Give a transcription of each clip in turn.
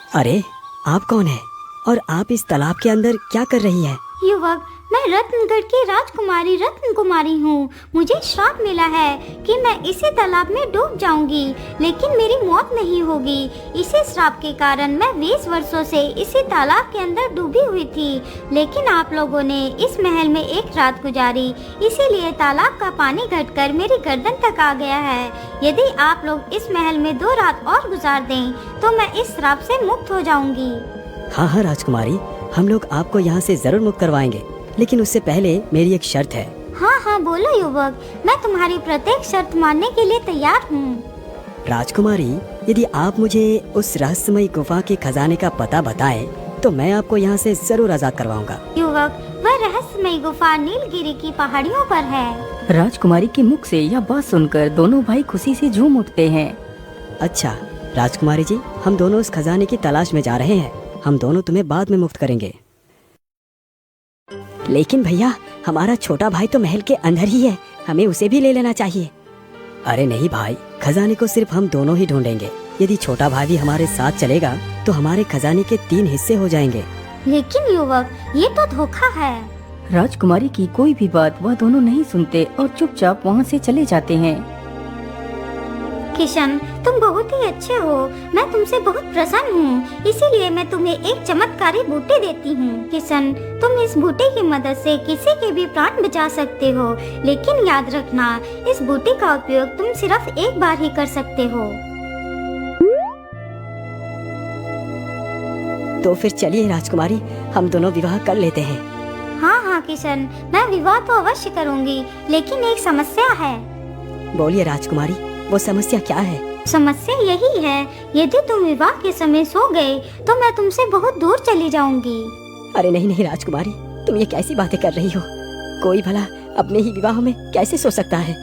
अरे, आप कौन है और आप इस तालाब के अंदर क्या कर रही हैं? युवक, मैं रत्नगढ़ की राजकुमारी रत्न कुमारी हूँ। मुझे श्राप मिला है कि मैं इसी तालाब में डूब जाऊंगी, लेकिन मेरी मौत नहीं होगी। इसी श्राप के कारण मैं 20 वर्षों से इसी तालाब के अंदर डूबी हुई थी, लेकिन आप लोगों ने इस महल में एक रात गुजारी, इसीलिए तालाब का पानी घटकर मेरी गर्दन तक आ गया है। यदि आप लोग इस महल में 2 रात और गुजार दें तो मैं इस श्राप से मुक्त हो जाऊंगी। हाँ हाँ राजकुमारी, हम लोग आपको यहाँ से जरूर मुक्त करवाएंगे, लेकिन उससे पहले मेरी एक शर्त है। हाँ हाँ बोलो युवक, मैं तुम्हारी प्रत्येक शर्त मानने के लिए तैयार हूँ। राजकुमारी, यदि आप मुझे उस रहस्यमयी गुफा के खजाने का पता बताएं, तो मैं आपको यहाँ से जरूर आजाद करवाऊंगा। युवक, वह रहस्यमयी गुफा नीलगिरी की पहाड़ियों पर है। राजकुमारी के मुख से यह बात सुनकर दोनों भाई खुशी से झूम उठते हैं। अच्छा राजकुमारी जी, हम दोनों उस खजाने की तलाश में जा रहे हैं। हम दोनों तुम्हें बाद में मुक्त करेंगे। लेकिन भैया, हमारा छोटा भाई तो महल के अंदर ही है, हमें उसे भी ले लेना चाहिए। अरे नहीं भाई, खजाने को सिर्फ हम दोनों ही ढूंढेंगे। यदि छोटा भाई भी हमारे साथ चलेगा तो हमारे खजाने के 3 हिस्से हो जाएंगे। लेकिन युवक, ये तो धोखा है। राजकुमारी की कोई भी बात वह दोनों नहीं सुनते और चुपचाप वहाँ से चले जाते हैं। किशन, तुम बहुत ही अच्छे हो। मैं तुमसे बहुत प्रसन्न हूँ, इसीलिए मैं तुम्हें एक चमत्कारी बूटी देती हूँ। किशन, तुम इस बूटी की मदद से किसी के भी प्राण बचा सकते हो, लेकिन याद रखना, इस बूटी का उपयोग तुम सिर्फ एक बार ही कर सकते हो। तो फिर चलिए राजकुमारी, हम दोनों विवाह कर लेते हैं। हाँ हाँ किशन, मैं विवाह तो अवश्य करूँगी, लेकिन एक समस्या है। बोलिए राजकुमारी, वो समस्या क्या है? समस्या यही है, यदि तुम विवाह के समय सो गए तो मैं तुमसे बहुत दूर चली जाऊंगी। अरे नहीं नहीं राजकुमारी, तुम ये कैसी बातें कर रही हो? कोई भला अपने ही विवाह में कैसे सो सकता है?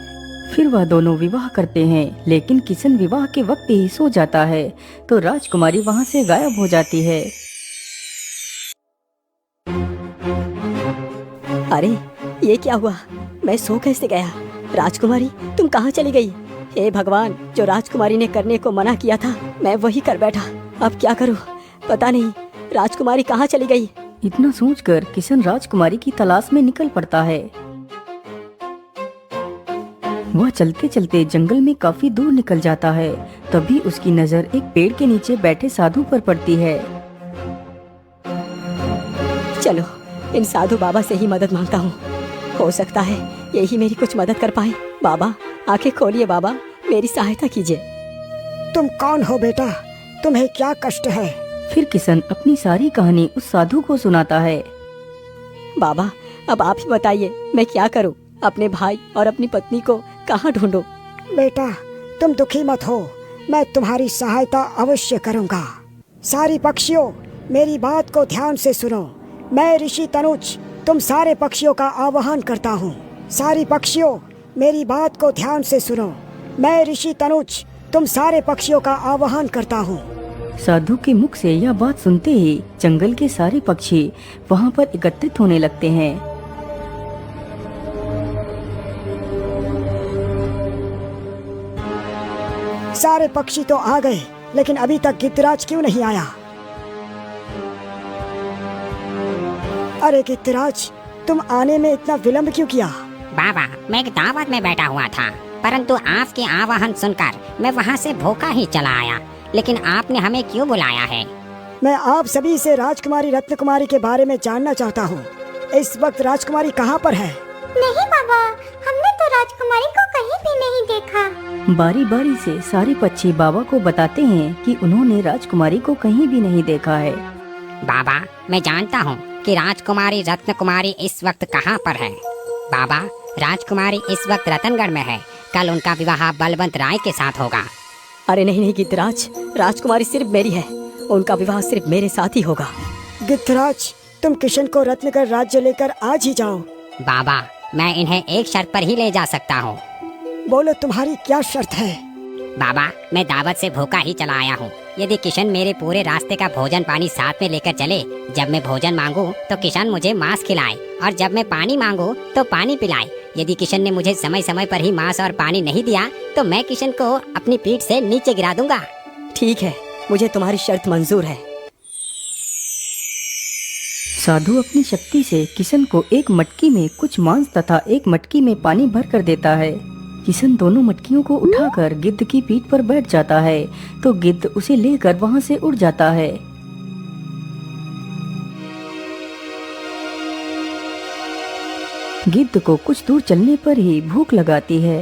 फिर वह दोनों विवाह करते हैं, लेकिन किशन विवाह के वक्त ही सो जाता है तो राजकुमारी वहाँ से गायब हो जाती है। अरे ये क्या हुआ? मैं सो कैसे गया? राजकुमारी, तुम कहाँ चली गई? हे भगवान, जो राजकुमारी ने करने को मना किया था मैं वही कर बैठा। अब क्या करूं? पता नहीं राजकुमारी कहाँ चली गई। इतना सोचकर किशन राजकुमारी की तलाश में निकल पड़ता है। वह चलते चलते जंगल में काफी दूर निकल जाता है। तभी उसकी नजर एक पेड़ के नीचे बैठे साधु पर पड़ती है। चलो इन साधु बाबा से ही मदद मांगता हूँ, हो सकता है यही मेरी कुछ मदद कर पाए। बाबा, आंखें खोलिए बाबा, मेरी सहायता कीजिए। तुम कौन हो बेटा? तुम्हें क्या कष्ट है? फिर किशन अपनी सारी कहानी उस साधु को सुनाता है। बाबा, अब आप ही बताइए, मैं क्या करूं? अपने भाई और अपनी पत्नी को कहाँ ढूंढूं? बेटा, तुम दुखी मत हो, मैं तुम्हारी सहायता अवश्य करूंगा। सारी पक्षियों, मेरी बात को ध्यान से सुनो। मैं ऋषि तनुज तुम सारे पक्षियों का आवाहन करता हूँ। सारी पक्षियों, मेरी बात को ध्यान से सुनो। मैं ऋषि तनुज तुम सारे पक्षियों का आवाहन करता हूँ। साधु के मुख से यह बात सुनते ही जंगल के सारे पक्षी वहाँ पर एकत्रित होने लगते हैं। सारे पक्षी तो आ गए, लेकिन अभी तक गिद्धराज क्यों नहीं आया? अरे गिद्धराज, तुम आने में इतना विलंब क्यों किया? बाबा, मैं एक दावत में बैठा हुआ था, परंतु आपके आवाहन सुनकर मैं वहाँ से भूखा ही चला आया। लेकिन आपने हमें क्यों बुलाया है? मैं आप सभी से राजकुमारी रत्नकुमारी के बारे में जानना चाहता हूँ। इस वक्त राजकुमारी कहाँ पर है? नहीं बाबा, हमने तो राजकुमारी को कहीं भी नहीं देखा। बारी बारी से सारे पक्षी बाबा को बताते हैं कि उन्होंने राजकुमारी को कहीं भी नहीं देखा है। बाबा, मैं जानता हूँ कि राजकुमारी रत्नकुमारी इस वक्त कहाँ पर है। बाबा, राजकुमारी इस वक्त रतनगढ़ में है। कल उनका विवाह बलवंत राय के साथ होगा। अरे नहीं नहीं गिद्धराज, राजकुमारी सिर्फ मेरी है, उनका विवाह सिर्फ मेरे साथ ही होगा। गिद्धराज, तुम किशन को रत्नगढ़ राज्य लेकर आज ही जाओ। बाबा, मैं इन्हें एक शर्त पर ही ले जा सकता हूँ। बोलो, तुम्हारी क्या शर्त है? बाबा, मैं दावत से भूखा ही चला आया हूँ। यदि किशन मेरे पूरे रास्ते का भोजन पानी साथ में लेकर चले, जब मैं भोजन मांगू तो किशन मुझे मांस खिलाए, और जब मैं पानी मांगू तो पानी पिलाए। यदि किशन ने मुझे समय समय पर ही मांस और पानी नहीं दिया तो मैं किशन को अपनी पीठ से नीचे गिरा दूंगा। ठीक है, मुझे तुम्हारी शर्त मंजूर है, साधु अपनी शक्ति से किशन को एक मटकी में कुछ मांस तथा एक मटकी में पानी भर कर देता है। किशन दोनों मटकियों को उठाकर गिद्ध की पीठ पर बैठ जाता है तो गिद्ध उसे लेकर वहां से उड़ जाता है। गिद्ध को कुछ दूर चलने पर ही भूख लगाती है।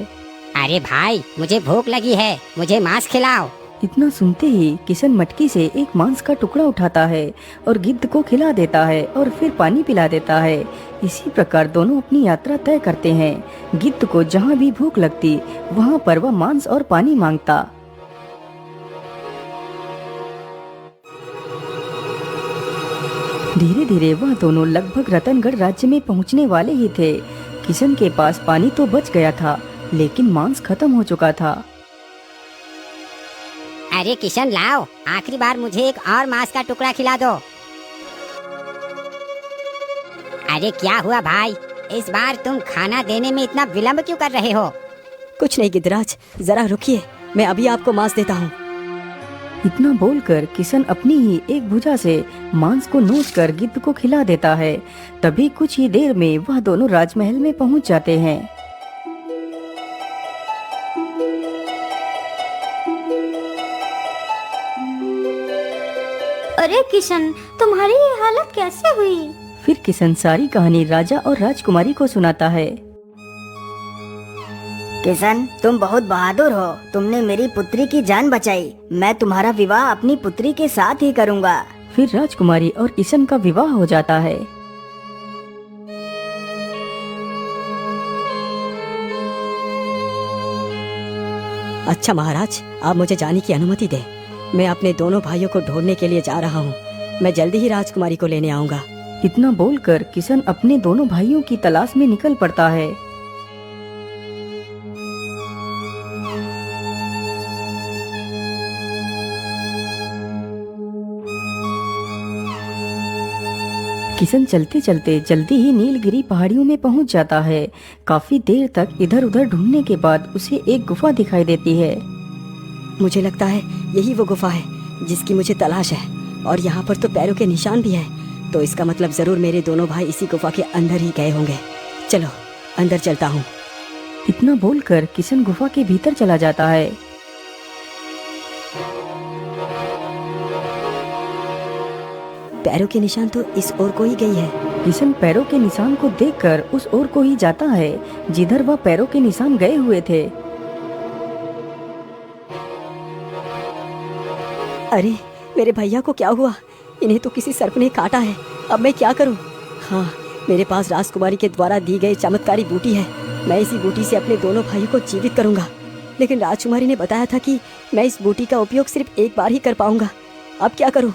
अरे भाई, मुझे भूख लगी है, मुझे मांस खिलाओ। इतना सुनते ही किशन मटकी से एक मांस का टुकड़ा उठाता है और गिद्ध को खिला देता है और फिर पानी पिला देता है। इसी प्रकार दोनों अपनी यात्रा तय करते हैं। गिद्ध को जहाँ भी भूख लगती वहाँ पर वह मांस और पानी मांगता। धीरे धीरे वह दोनों लगभग रतनगढ़ राज्य में पहुँचने वाले ही थे। किशन के पास पानी तो बच गया था लेकिन मांस खत्म हो चुका था। अरे किशन, लाओ, आखिरी बार मुझे एक और मांस का टुकड़ा खिला दो। अरे क्या हुआ भाई, इस बार तुम खाना देने में इतना विलंब क्यों कर रहे हो? कुछ नहीं गिद्धराज, जरा रुकिए, मैं अभी आपको मांस देता हूँ। इतना बोलकर किशन अपनी ही एक भुजा से मांस को नोचकर गिद्ध को खिला देता है। तभी कुछ ही देर में वह दोनों राजमहल में पहुंच जाते हैं। अरे किशन, तुम्हारी ये हालत कैसे हुई? फिर किशन सारी कहानी राजा और राजकुमारी को सुनाता है। किशन, तुम बहुत बहादुर हो। तुमने मेरी पुत्री की जान बचाई। मैं तुम्हारा विवाह अपनी पुत्री के साथ ही करूंगा। फिर राजकुमारी और किशन का विवाह हो जाता है। अच्छा महाराज, आप मुझे जाने की अनुमति दें। मैं अपने दोनों भाइयों को ढूंढने के लिए जा रहा हूँ। मैं जल्दी ही राजकुमारी को लेने आऊंगा। इतना बोलकर किशन अपने दोनों भाइयों की तलाश में निकल पड़ता है। किशन चलते चलते जल्दी ही नीलगिरी पहाड़ियों में पहुंच जाता है। काफी देर तक इधर उधर ढूंढने के बाद उसे एक गुफा दिखाई देती है। मुझे लगता है यही वो गुफा है जिसकी मुझे तलाश है, और यहाँ पर तो पैरों के निशान भी है। तो इसका मतलब जरूर मेरे दोनों भाई इसी गुफा के अंदर ही गए होंगे। चलो अंदर चलता हूँ। इतना बोलकर किशन गुफा के भीतर चला जाता है। पैरों के निशान तो इस ओर को ही गई है। किशन पैरों के निशान को देखकर उस ओर को ही जाता है जिधर वह पैरों के निशान गए हुए थे। अरे मेरे भैया को क्या हुआ? इन्हें तो किसी सर्प ने काटा है। अब मैं क्या करूं? हाँ, मेरे पास राजकुमारी के द्वारा दी गई चमत्कारी बूटी है। मैं इसी बूटी से अपने दोनों भाइयों को जीवित करूंगा। लेकिन राजकुमारी ने बताया था कि मैं इस बूटी का उपयोग सिर्फ एक बार ही कर पाऊंगा। अब क्या करूं?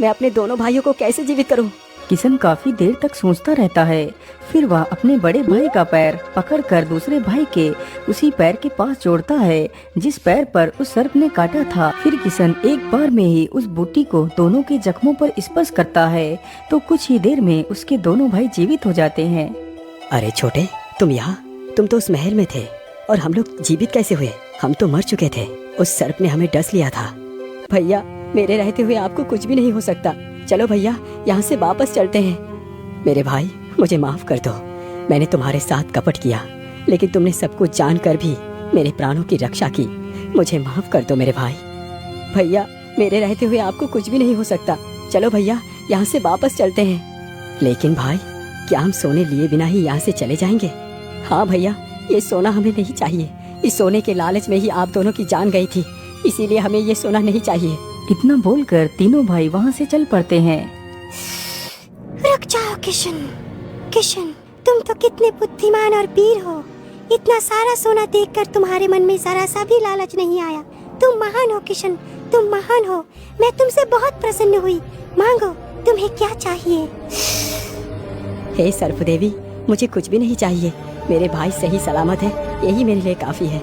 मैं अपने दोनों भाइयों को कैसे जीवित करूं? किशन काफी देर तक सोचता रहता है। फिर वह अपने बड़े भाई का पैर पकड़कर दूसरे भाई के उसी पैर के पास जोड़ता है जिस पैर पर उस सर्प ने काटा था। फिर किशन एक बार में ही उस बूटी को दोनों के जख्मों पर स्पर्श करता है तो कुछ ही देर में उसके दोनों भाई जीवित हो जाते हैं। अरे छोटे, तुम यहाँ? तुम तो उस महल में थे, और हम लोग जीवित कैसे हुए? हम तो मर चुके थे। उस सर्प ने हमें डस लिया था। भैया, मेरे रहते हुए आपको कुछ भी नहीं हो सकता। चलो भैया, यहाँ से वापस चलते हैं। मेरे भाई, मुझे माफ कर दो। मैंने तुम्हारे साथ कपट किया, लेकिन तुमने सब कुछ जानकर भी मेरे प्राणों की रक्षा की। मुझे माफ कर दो मेरे भाई। भैया, मेरे रहते हुए आपको कुछ भी नहीं हो सकता। चलो भैया, यहाँ से वापस चलते हैं। लेकिन भाई, क्या हम सोने लिए बिना ही यहाँ से चले जाएंगे? हाँ भैया, ये सोना हमें नहीं चाहिए। इस सोने के लालच में ही आप दोनों की जान गई थी, इसीलिए हमें ये सोना नहीं चाहिए। इतना बोलकर तीनों भाई वहाँ से चल पड़ते हैं। रुक जाओ किशन। किशन, तुम तो कितने बुद्धिमान और वीर हो। इतना सारा सोना देखकर तुम्हारे मन में जरा सा भी लालच नहीं आया। तुम महान हो किशन, तुम महान हो। मैं तुमसे बहुत प्रसन्न हुई। मांगो, तुम्हें क्या चाहिए? हे सर्प देवी, मुझे कुछ भी नहीं चाहिए। मेरे भाई सही सलामत है, यही मेरे लिए काफी है।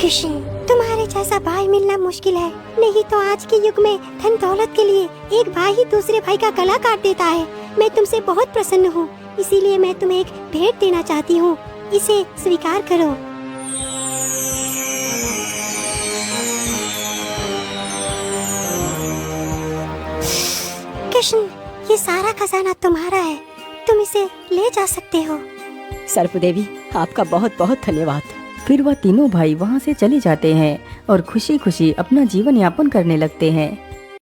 किशन, तुम्हारे जैसा भाई मिलना मुश्किल है। नहीं तो आज के युग में धन दौलत के लिए एक भाई ही दूसरे भाई का गला काट देता है। मैं तुमसे बहुत प्रसन्न हूँ, इसीलिए मैं तुम्हें एक भेंट देना चाहती हूँ। इसे स्वीकार करो। किशन, ये सारा खजाना तुम्हारा है, तुम इसे ले जा सकते हो। सर्प देवी, आपका बहुत बहुत धन्यवाद। फिर वह तीनों भाई वहाँ से चले जाते हैं और खुशी खुशी अपना जीवन यापन करने लगते हैं।